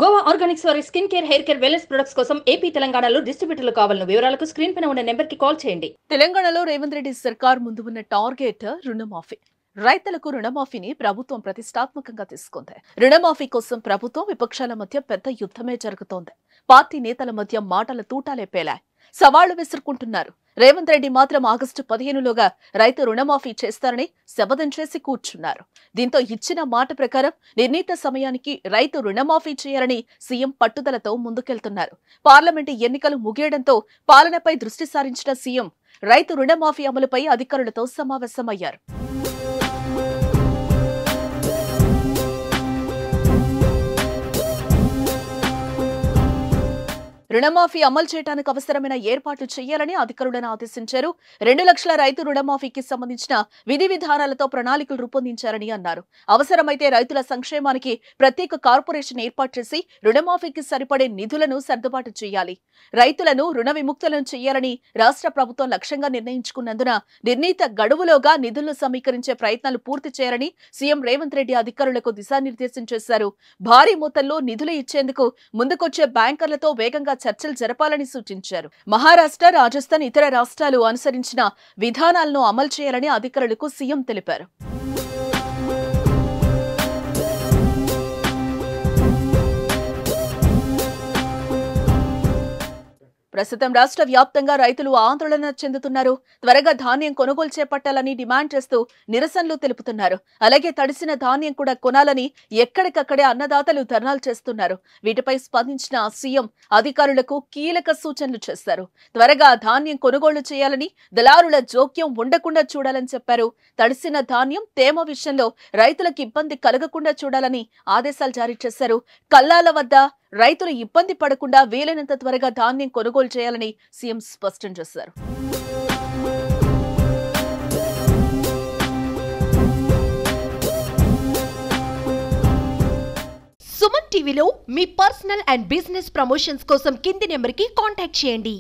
Goa Organics వారి skin care, hair care, wellness products కోసం AP, తెలంగాణలో డిస్ట్రిబ్యూటర్లు కావాలను వివరాలకు స్క్రీన్ పైన ఉన్న నెంబర్కి కాల్ చేయండి. తెలంగాణలో రేవంత్ రెడ్డి సర్కార్ ముందు ఉన్న టార్గెట్ రుణమాఫీ. రైతులకు రుణమాఫీని ప్రభుత్వం ప్రతిష్టాత్మకంగా తీసుకుంది. రుణమాఫీ కోసం ప్రభుత్వం విపక్షాల మధ్య పెద్ద యుద్ధమే జరుగుతోంది. పార్టీ నేతల మధ్య మాటల తూటాలే పేలాయి. సవాళ్లు విసురుకుంటున్నారు. రేవంత్ రెడ్డి మాత్రం ఆగస్టు 15లోగా రైతు రుణమాఫీ చేస్తారని శపథం చేసి కూర్చున్నారు. దీంతో ఇచ్చిన మాట ప్రకారం నిర్ణీత సమయానికి రైతు రుణమాఫీ చేయాలని సీఎం పట్టుదలతో ముందుకెళ్తున్నారు. పార్లమెంటు ఎన్నికలు ముగియడంతో పాలనపై దృష్టి సారించిన సీఎం రైతు రుణమాఫీ అమలుపై అధికారులతో సమావేశమయ్యారు. రుణమాఫీ అమలు చేయడానికి అవసరమైన ఏర్పాట్లు చేయాలని అధికారులను ఆదేశించారు. 2 లక్షల రైతు రుణమాఫీకి సంబంధించిన విధి విధానాలతో ప్రణాళికలు రూపొందించారని అన్నారు. అవసరమైతే రైతుల సంక్షేమానికి ప్రత్యేక కార్పొరేషన్ ఏర్పాటు చేసి రుణమాఫీకి సరిపడే నిధులను సర్దుబాటు చేయాలి. రైతులను రుణ విముక్తులను చేయాలని రాష్ట్ర ప్రభుత్వం లక్ష్యంగా నిర్ణయించుకున్నందున నిర్ణీత గడువులోగా నిధులను సమీకరించే ప్రయత్నాలు పూర్తి చేయాలని సీఎం రేవంత్ రెడ్డి అధికారులకు దిశానిర్దేశం చేశారు. భారీ మొత్తంలో నిధులు ఇచ్చేందుకు ముందుకొచ్చే బ్యాంకర్లతో వేగంగా చర్చలు జరపాలని సూచించారు. మహారాష్ట్ర, రాజస్థాన్, ఇతర రాష్ట్రాలు అనుసరించిన విధానాలను అమలు చేయాలని అధికారులకు సీఎం తెలిపారు. ప్రస్తుతం రాష్ట్ర వ్యాప్తంగా రైతులు ఆందోళన చెందుతున్నారు. త్వరగా ధాన్యం కొనుగోలు చేపట్టాలని డిమాండ్ చేస్తూ నిరసనలు తెలుపుతున్నారు. అలాగే తడిసిన ధాన్యం కూడా కొనాలని ఎక్కడికక్కడే అన్నదాతలు ధర్నాలు చేస్తున్నారు. వీటిపై స్పందించిన సీఎం అధికారులకు కీలక సూచనలు చేశారు. త్వరగా ధాన్యం కొనుగోలు చేయాలని, దళారుల జోక్యం ఉండకుండా చూడాలని చెప్పారు. తడిసిన ధాన్యం, తేమ విషయంలో రైతులకు ఇబ్బంది కలగకుండా చూడాలని ఆదేశాలు జారీ చేశారు. కల్లాల వద్ద రైతులు ఇబ్బంది పడకుండా వీలైనంత త్వరగా ధాన్యం కొనుగోలు చేయాలని సీఎం స్పష్టం చేశారు. సుమన్ టీవీలో మీ పర్సనల్ అండ్ బిజినెస్ ప్రమోషన్స్ కోసం కింది నెంబర్కి కాంటాక్ట్ చేయండి.